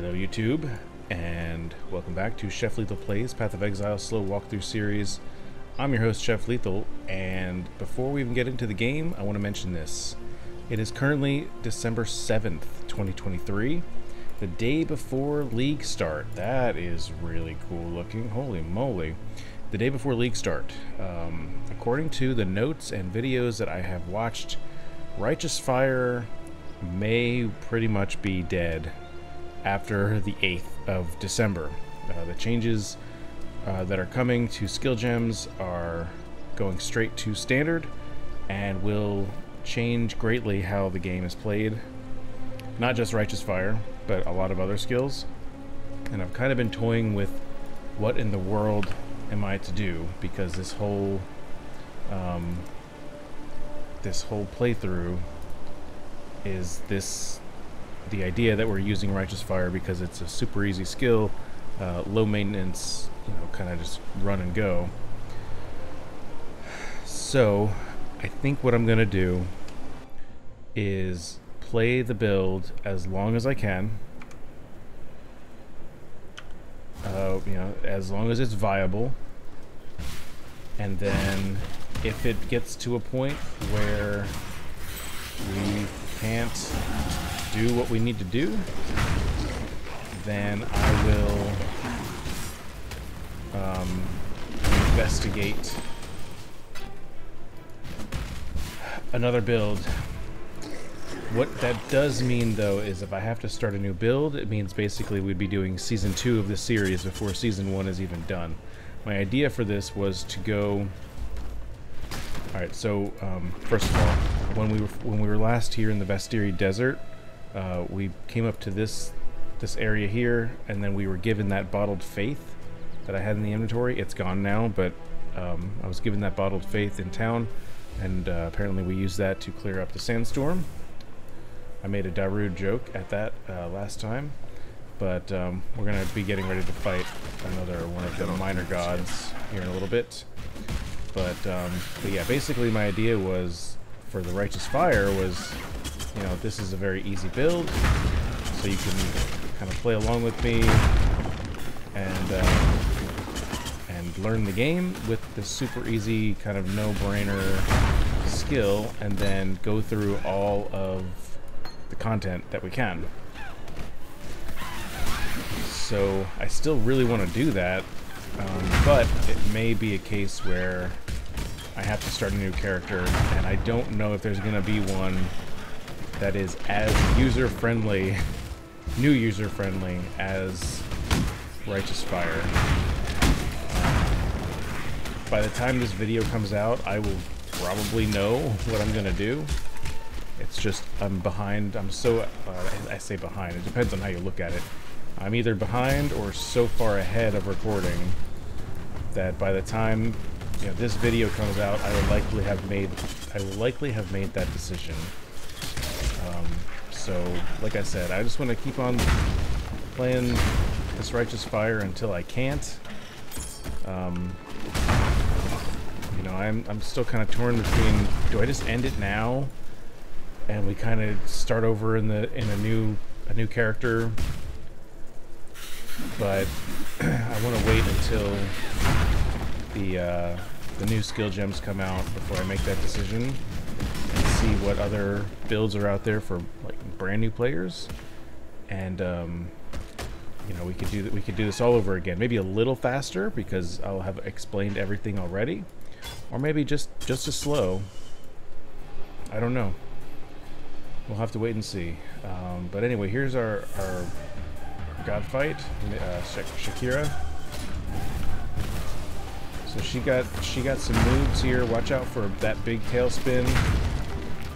Hello YouTube, and welcome back to Chef Lethal Plays Path of Exile slow walkthrough series. I'm your host Chef Lethal, and before we even get into the game, I want to mention this. It is currently December 7th, 2023, the day before League start. That is really cool looking, holy moly. The day before League start. According to the notes and videos that I have watched, Righteous Fire may pretty much be dead after the 8th of December. The changes that are coming to skill gems are going straight to standard and will change greatly how the game is played. Not just Righteous Fire, but a lot of other skills. And I've kind of been toying with what in the world am I to do, because this whole playthrough is the idea that we're using Righteous Fire because it's a super easy skill, low maintenance, kind of just run and go. So I think what I'm gonna do is play the build as long as I can, as long as it's viable, and then if it gets to a point where we can't do what we need to do, then I will investigate another build. What that does mean, though, is if I have to start a new build, it means basically we'd be doing Season 2 of this series before Season 1 is even done. My idea for this was to go... Alright, so first of all, when we were last here in the Vastiri desert, we came up to this area here, and then we were given that bottled faith that I had in the inventory. It's gone now, but I was given that bottled faith in town, and apparently we used that to clear up the sandstorm. I made a Darude joke at that last time, but we're going to be getting ready to fight another one of the minor gods here in a little bit. But yeah, basically my idea was, for the Righteous Fire, was, this is a very easy build, so you can kind of play along with me and learn the game with this super easy kind of no-brainer skill, and then go through all of the content that we can. So I still really want to do that, but it may be a case where I have to start a new character, and I don't know if there's going to be one that is as user-friendly, new user-friendly as Righteous Fire. By the time this video comes out, I will probably know what I'm going to do. It's just, I'm behind. I'm so, I say behind, it depends on how you look at it. I'm either behind or so far ahead of recording that by the time this video comes out, I will likely have made that decision. So, like I said, I just want to keep on playing this Righteous Fire until I can't. I'm still kind of torn between, do I just end it now and we kind of start over in a new character, but I want to wait until the new skill gems come out before I make that decision, and see what other builds are out there for brand new players, and we could do this all over again, maybe a little faster because I'll have explained everything already, or maybe just as slow. I don't know. We'll have to wait and see. But anyway, here's our god fight, Shakira. So she got some moves here. Watch out for that big tailspin.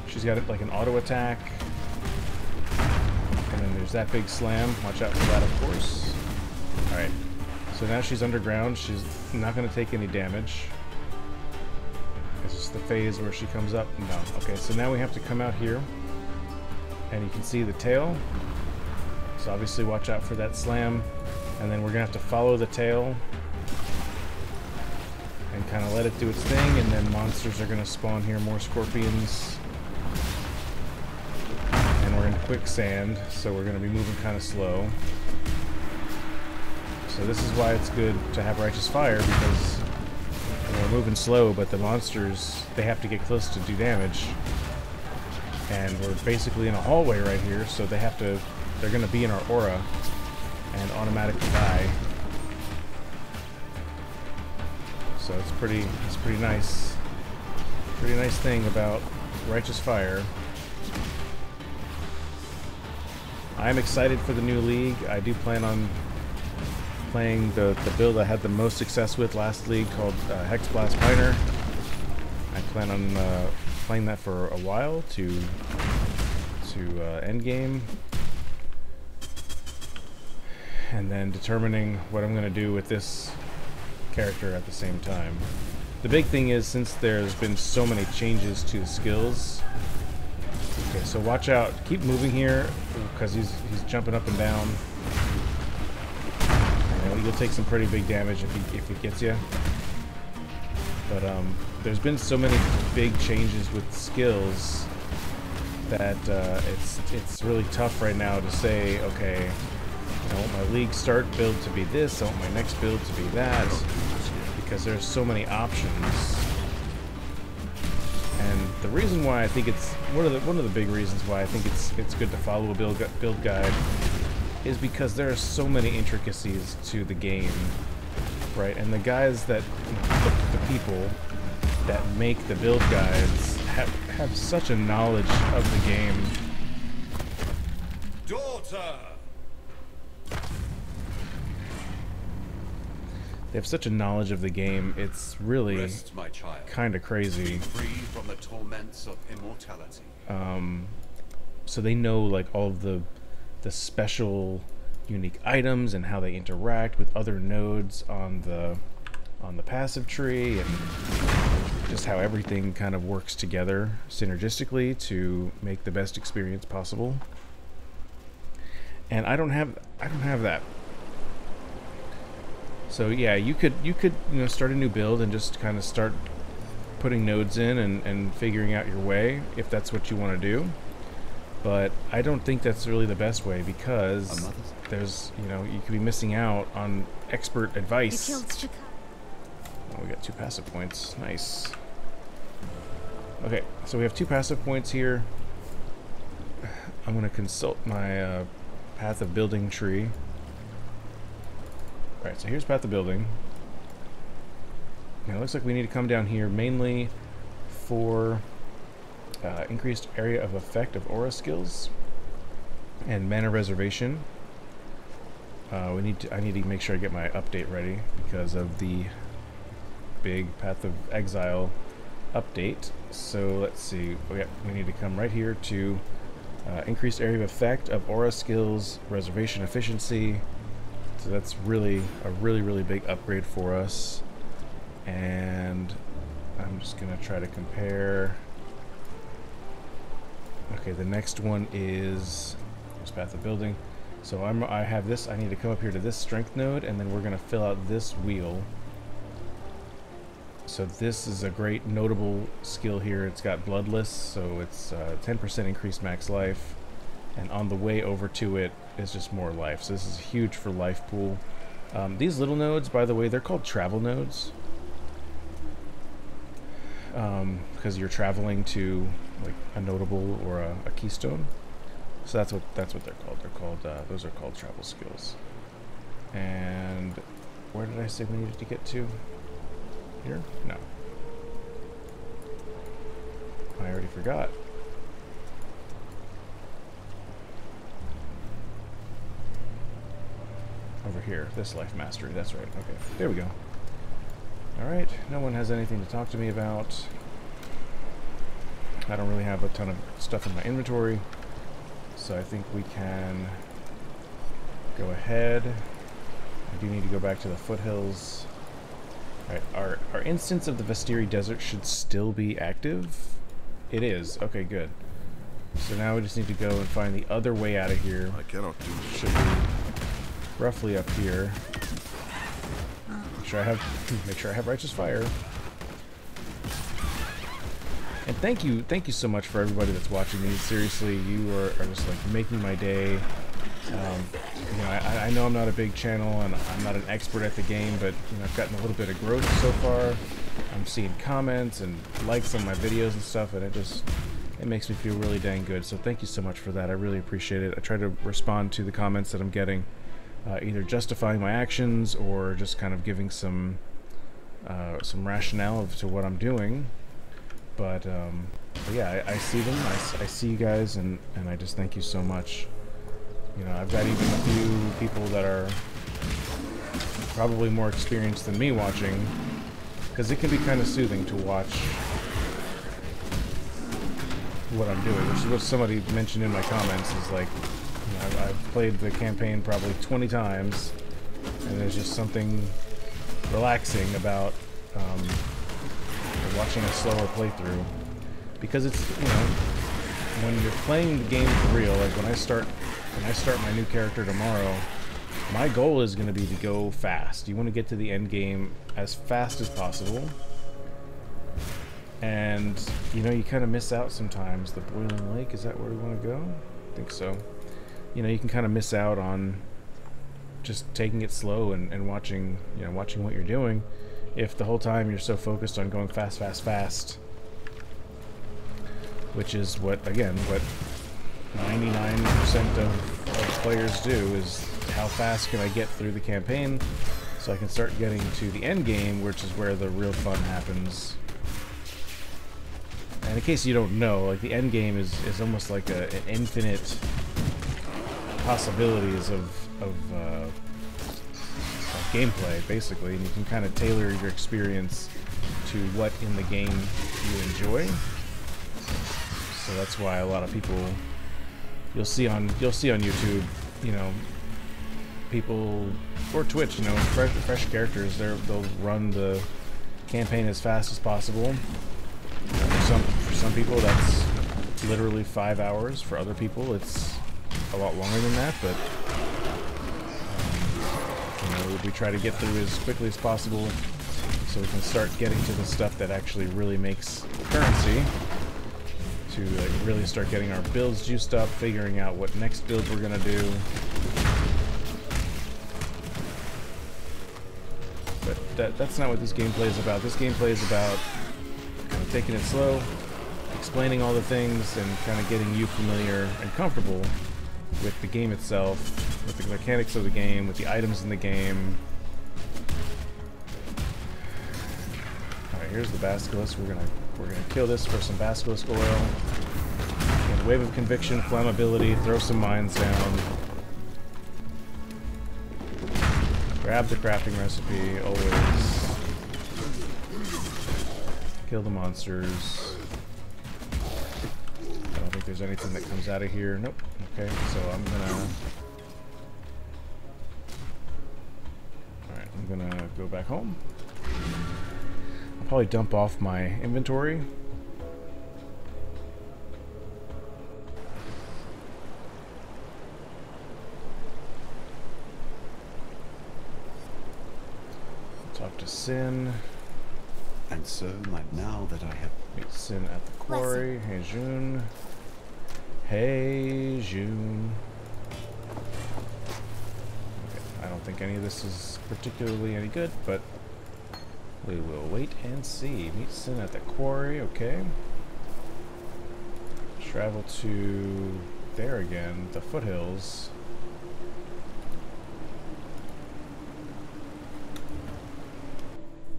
She's got like an auto attack, and then there's that big slam. Watch out for that, of course. All right. So now she's underground. She's not going to take any damage. Is this the phase where she comes up? No. Okay. So now we have to come out here, and you can see the tail. So obviously watch out for that slam, and then we're gonna have to follow the tail and kind of let it do its thing, and then monsters are gonna spawn here, more scorpions, and we're gonna quicksand, so we're going to be moving kind of slow. So this is why it's good to have Righteous Fire, because we're moving slow, but the monsters, they have to get close to do damage. And we're basically in a hallway right here, so they're going to be in our aura and automatically die. So it's pretty nice. Pretty nice thing about Righteous Fire. I'm excited for the new league. I do plan on playing the build I had the most success with last league, called Hex Blast Miner. I plan on playing that for a while to end game, and then determining what I'm going to do with this character at the same time. The big thing is, since there's been so many changes to the skills. Okay, so watch out. Keep moving here, because he's jumping up and down. You'll take some pretty big damage if he gets you. But there's been so many big changes with skills that it's really tough right now to say, okay, I want my league start build to be this, I want my next build to be that, because there's so many options. And the reason why I think it's one of the big reasons why I think it's good to follow a build guide is because there are so many intricacies to the game, right? And the guys that the people that make the build guides have such a knowledge of the game. Daughter. They have such a knowledge of the game. It's really kind of crazy. Free from the torments of immortality. So they know like all of the special unique items and how they interact with other nodes on the passive tree, and just how everything kind of works together synergistically to make the best experience possible. And I don't have that. So yeah, you could start a new build and just kind of start putting nodes in and figuring out your way if that's what you want to do. But I don't think that's really the best way, because there's, you could be missing out on expert advice. Oh, we got 2 passive points. Nice. Okay, so we have 2 passive points here. I'm going to consult my Path of Building tree. Alright, so here's Path of Building. Now it looks like we need to come down here mainly for increased area of effect of aura skills and mana reservation. I need to make sure I get my update ready because of the big Path of Exile update. So let's see. We need to come right here to increased area of effect of aura skills, reservation efficiency. So that's really a really big upgrade for us. And I'm just gonna try to compare. Okay, the next one is Path of Building. So I have this. I need to come up here to this strength node, and then we're gonna fill out this wheel. So this is a great notable skill here. It's got Bloodless, so it's 10% increased max life, and on the way over to it is just more life. So this is huge for life pool. These little nodes, by the way, they're called travel nodes, because you're traveling to like a notable or a keystone. So that's what they're called. Those are called travel skills. And where did I say we needed to get to? Here? No. I already forgot. Over here, this life mastery, that's right. Okay, there we go. Alright, no one has anything to talk to me about. I don't really have a ton of stuff in my inventory, so I think we can go ahead. I do need to go back to the foothills. Alright, our instance of the Vastiri Desert should still be active. It is. Okay, good. So now we just need to go and find the other way out of here. I cannot do this. Should be roughly up here. Make sure I have Righteous Fire. And thank you so much for everybody that's watching these. Seriously, you are just like making my day. You know, I know I'm not a big channel and I'm not an expert at the game, but you know, I've gotten a little bit of growth so far. I'm seeing comments and likes on my videos and stuff, and it makes me feel really dang good. So thank you so much for that. I really appreciate it. I try to respond to the comments that I'm getting, either justifying my actions or just kind of giving some rationale to what I'm doing. But yeah, I see them. I see you guys, and I just thank you so much. You know, I've got even a few people that are probably more experienced than me watching, because it can be kind of soothing to watch what I'm doing, which is what somebody mentioned in my comments, is like, you know, I've played the campaign probably 20 times, and there's just something relaxing about watching a slower playthrough, because it's, you know, when you're playing the game for real, like when I start my new character tomorrow, my goal is going to be to go fast. You want to get to the end game as fast as possible, and you know, you kind of miss out sometimes. The Boiling Lake, is that where we want to go? I think so. You know, you can kind of miss out on just taking it slow and watching, you know, watching what you're doing, if the whole time you're so focused on going fast, fast, fast, which is what 99% of players do, is how fast can I get through the campaign so I can start getting to the end game, which is where the real fun happens. And in case you don't know, like, the end game is almost like an infinite possibilities of gameplay, basically, and you can kind of tailor your experience to what in the game you enjoy. So that's why a lot of people, you'll see on YouTube, you know, people, or Twitch, you know, fresh characters, they'll run the campaign as fast as possible. For some people, that's literally 5 hours. For other people, it's a lot longer than that, but you know, we try to get through as quickly as possible so we can start getting to the stuff that actually really makes currency, to like really start getting our builds juiced up, figuring out what next build we're gonna do. But that's not what this gameplay is about. This gameplay is about kind of taking it slow, explaining all the things, and kind of getting you familiar and comfortable with the game itself, with the mechanics of the game, with the items in the game. Alright, here's the basilisk. We're gonna kill this for some basilisk oil. Get a wave of conviction, flammability, throw some mines down. Grab the crafting recipe, always. Kill the monsters. I don't think there's anything that comes out of here. Nope. Okay, so I'm gonna go back home. I'll probably dump off my inventory. Talk to Sin. And so, now that I have... Meet Sin at the quarry. Hey, June. Hey, June. Okay, I don't think any of this is particularly any good, but we will wait and see. Meet Sin at the quarry, okay. Travel to there again, the foothills.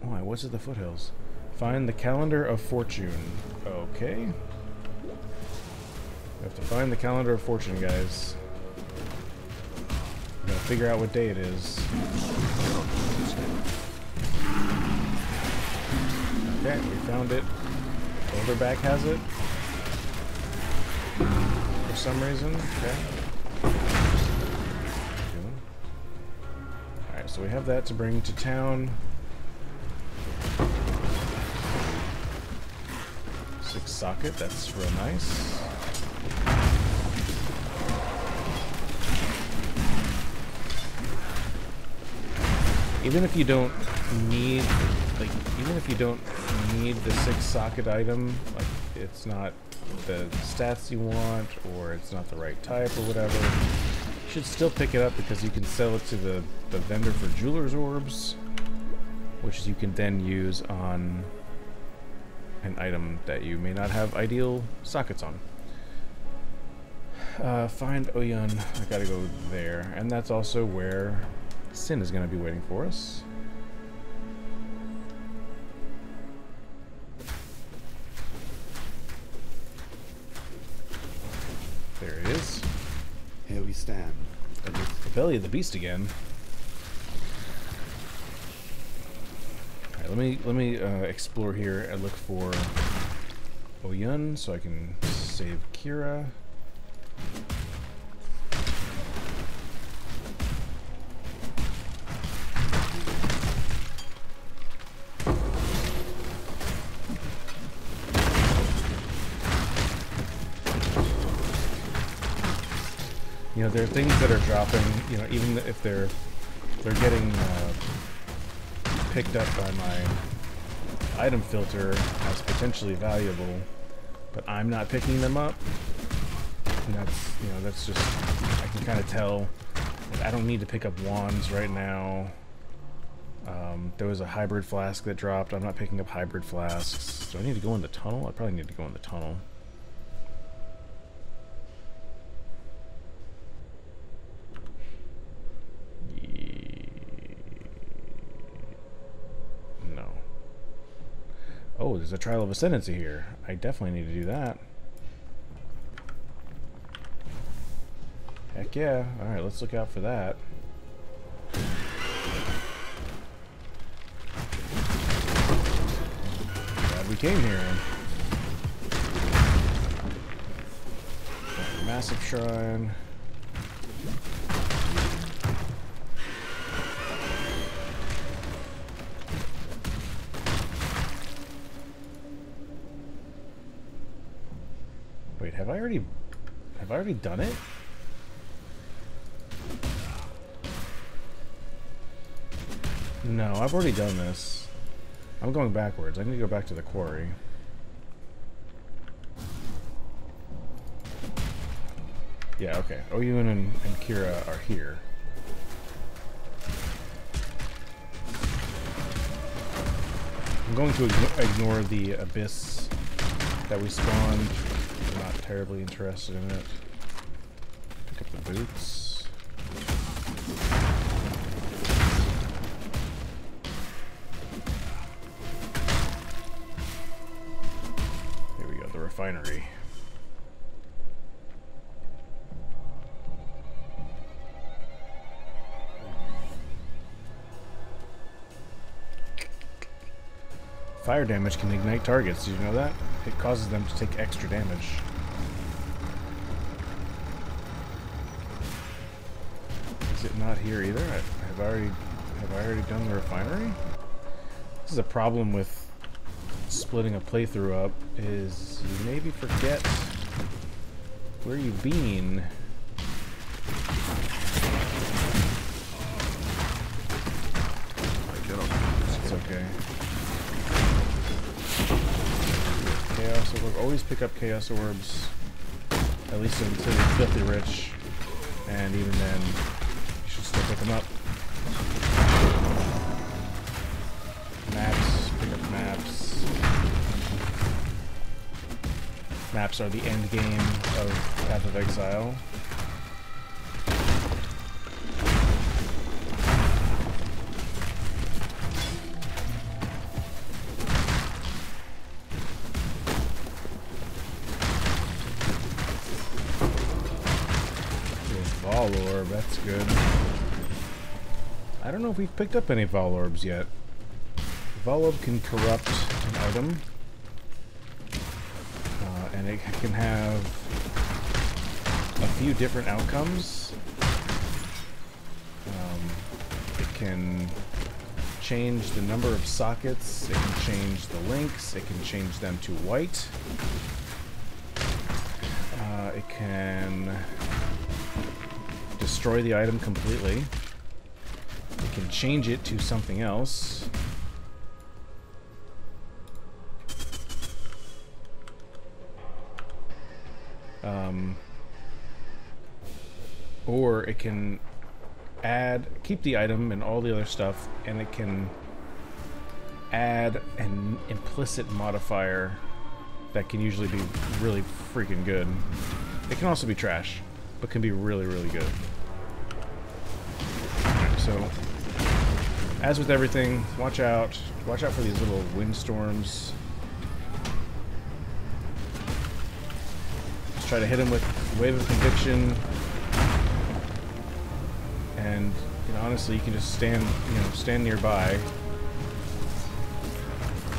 Why, what's at the foothills? Find the Calendar of Fortune. Okay. We have to find the Calendar of Fortune, guys. We gotta figure out what day it is. Okay, we found it. Boulderback has it. For some reason. Okay. Alright, so we have that to bring to town. 6 socket, that's real nice. Even if you don't need, like, even if you don't need the 6 socket item, like, it's not the stats you want, or it's not the right type or whatever, you should still pick it up because you can sell it to the vendor for jeweler's orbs, which you can then use on an item that you may not have ideal sockets on. Find Oyun. I gotta go there. And that's also where Sin is gonna be waiting for us. There it is. Here we stand. The belly of the beast again. Alright, let me explore here and look for Oyun so I can save Kira. You know, there are things that are dropping, you know, even if they're getting picked up by my item filter as potentially valuable, but I'm not picking them up. And that's, you know, that's just, I can kind of tell. Like, I don't need to pick up wands right now. There was a hybrid flask that dropped. I'm not picking up hybrid flasks. Do I need to go in the tunnel? I probably need to go in the tunnel. No. Oh, there's a Trial of Ascendancy here. I definitely need to do that. Heck yeah. Alright, let's look out for that. Glad we came here. Massive shrine. Wait, have I already done it? No, I've already done this. I'm going backwards. I need to go back to the quarry. Yeah, okay. Oyun and Kira are here. I'm going to ignore the abyss that we spawned. I'm not terribly interested in it. Pick up the boots. Refinery. Fire damage can ignite targets. Did you know that? It causes them to take extra damage. Is it not here either? Have I already done the refinery? This is a problem with splitting a playthrough up, is you maybe forget where you've been. It's okay. Chaos orb. Always pick up chaos orbs, at least until you're filthy rich, and even then you should still pick them up. Maps. Pick up maps. Maps are the end game of Path of Exile. There's Vol Orb, that's good. I don't know if we've picked up any Vol Orbs yet. Vol Orb can corrupt an item. And it can have a few different outcomes. It can change the number of sockets, it can change the links, it can change them to white. It can destroy the item completely. It can change it to something else. Or it can keep the item and all the other stuff, and it can add an implicit modifier that can usually be really freaking good. It can also be trash, but can be really, really good. So, as with everything, watch out. Watch out for these little windstorms. Just try to hit him with Wave of Conviction. And honestly, you can just stand nearby.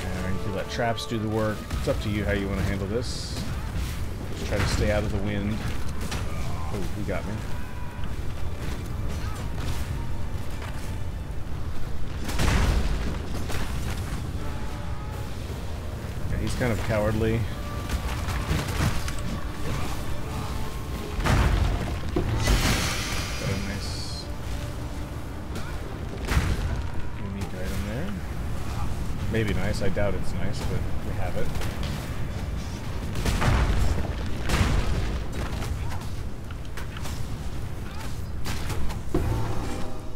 And you can let traps do the work. It's up to you how you want to handle this. Just try to stay out of the wind. Oh, he got me. Yeah, he's kind of cowardly. Maybe nice. I doubt it's nice, but we have it.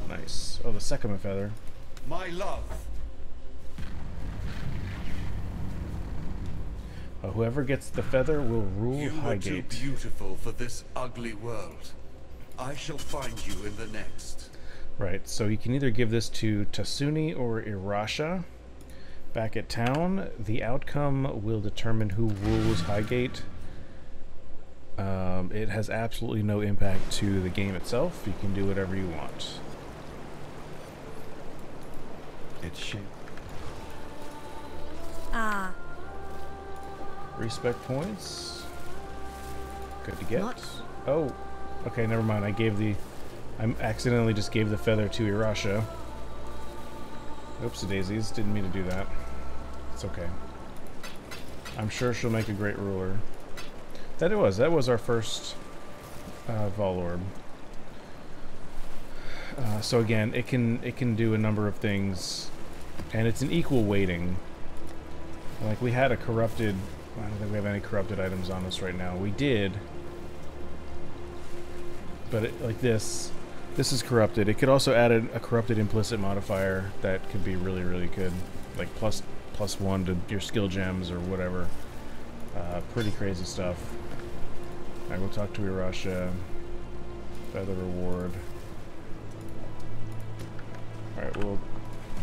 Nice. Oh, the Sekima feather. My love. Whoever gets the feather will rule You were too Highgate. beautiful for this ugly world. I shall find you in the next. Right. So you can either give this to Tasuni or Irasha. Back at town, the outcome will determine who rules Highgate. It has absolutely no impact to the game itself. You can do whatever you want. It's shame. Ah. Respect points. Good to get. What? Oh, okay, never mind. I accidentally just gave the feather to Irasha. Oopsie daisies, didn't mean to do that. It's okay. I'm sure she'll make a great ruler. That was our first Vol Orb. So again, it can do a number of things, and it's an equal weighting. Like we had a corrupted. I don't think we have any corrupted items on us right now. We did, but like this is corrupted. It could also add a corrupted implicit modifier that could be really, really good, like +1 to your skill gems or whatever. Pretty crazy stuff. Alright, we'll talk to Irasha. Feather reward. Alright, we'll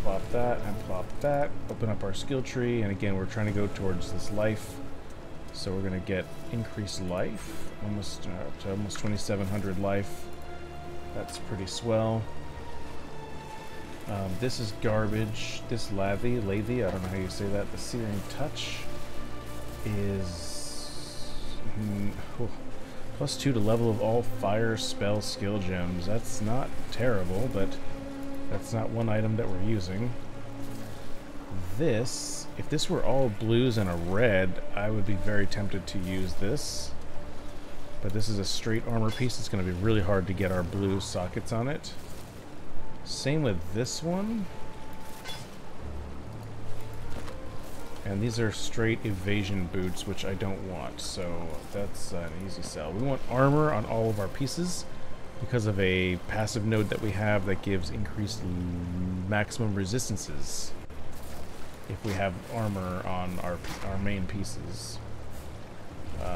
plop that and plop that. Open up our skill tree, and again, we're trying to go towards this life. So we're going to get increased life. Almost to almost 2,700 life. That's pretty swell. This is garbage. This lathy, I don't know how you say that. The Searing Touch is +2 to level of all fire spell skill gems. That's not terrible, but that's not one item that we're using. This, if this were all blues and a red, I would be very tempted to use this. But this is a straight armor piece. It's going to be really hard to get our blue sockets on it. Same with this one. And these are straight evasion boots, which I don't want, so that's an easy sell. We want armor on all of our pieces because of a passive node that we have that gives increased maximum resistances if we have armor on our main pieces.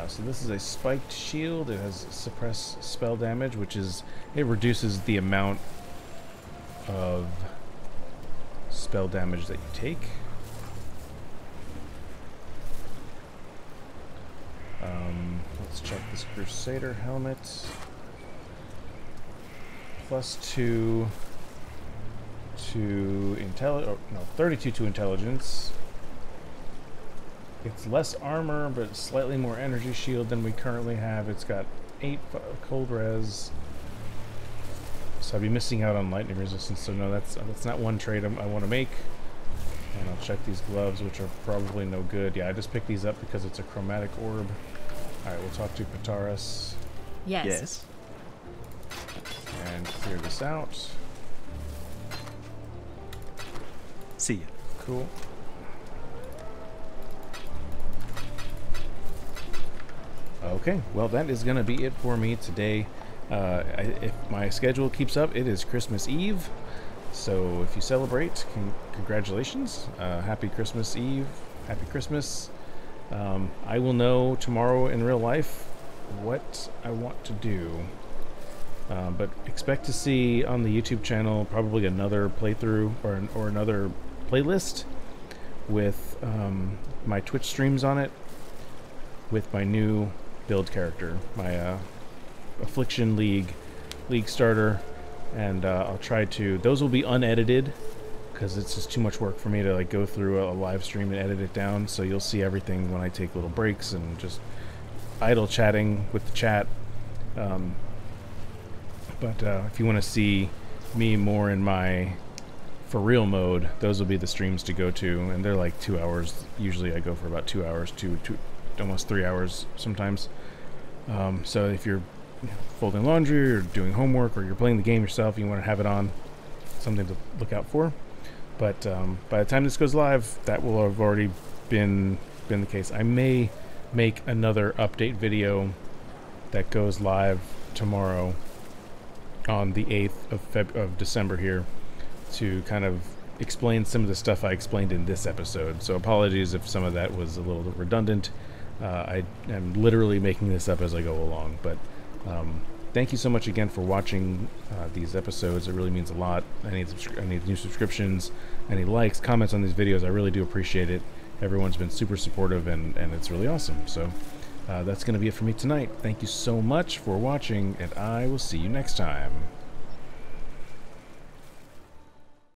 So this is a spiked shield. It has suppress spell damage, which is, it reduces the amount of spell damage that you take. Let's check this Crusader helmet. +2 to intelligence. Oh, no, 32 to intelligence. It's less armor, but slightly more energy shield than we currently have. It's got 8 cold res. So I'd be missing out on lightning resistance. So no, that's not one trade I want to make. And I'll check these gloves, which are probably no good. Yeah, I just picked these up because it's a chromatic orb. Alright, we'll talk to Pataris. Yes. And clear this out. See ya. Okay, well, that is going to be it for me today. If my schedule keeps up, it is Christmas Eve. So if you celebrate, congratulations. Happy Christmas Eve. Happy Christmas. I will know tomorrow in real life what I want to do. But expect to see on the YouTube channel probably another playthrough or another playlist with my Twitch streams on it, with my new build character, my Affliction League starter, and I'll try to. Those will be unedited because it's just too much work for me to like go through a live stream and edit it down. So you'll see everything when I take little breaks and just idle chatting with the chat. But if you want to see me more in my for real mode, those will be the streams to go to, and they're like 2 hours. Usually I go for about 2 hours, almost 3 hours sometimes. So if you're folding laundry or doing homework or you're playing the game yourself, you want to have it on, something to look out for. But by the time this goes live, that will have already been the case. I may make another update video that goes live tomorrow on the 8th of December here to kind of explain some of the stuff I explained in this episode. So apologies if some of that was a little redundant. I am literally making this up as I go along, but thank you so much again for watching these episodes. It really means a lot. I need new subscriptions, any likes, comments on these videos. I really do appreciate it. Everyone's been super supportive, and it's really awesome. So that's going to be it for me tonight. Thank you so much for watching, and I will see you next time.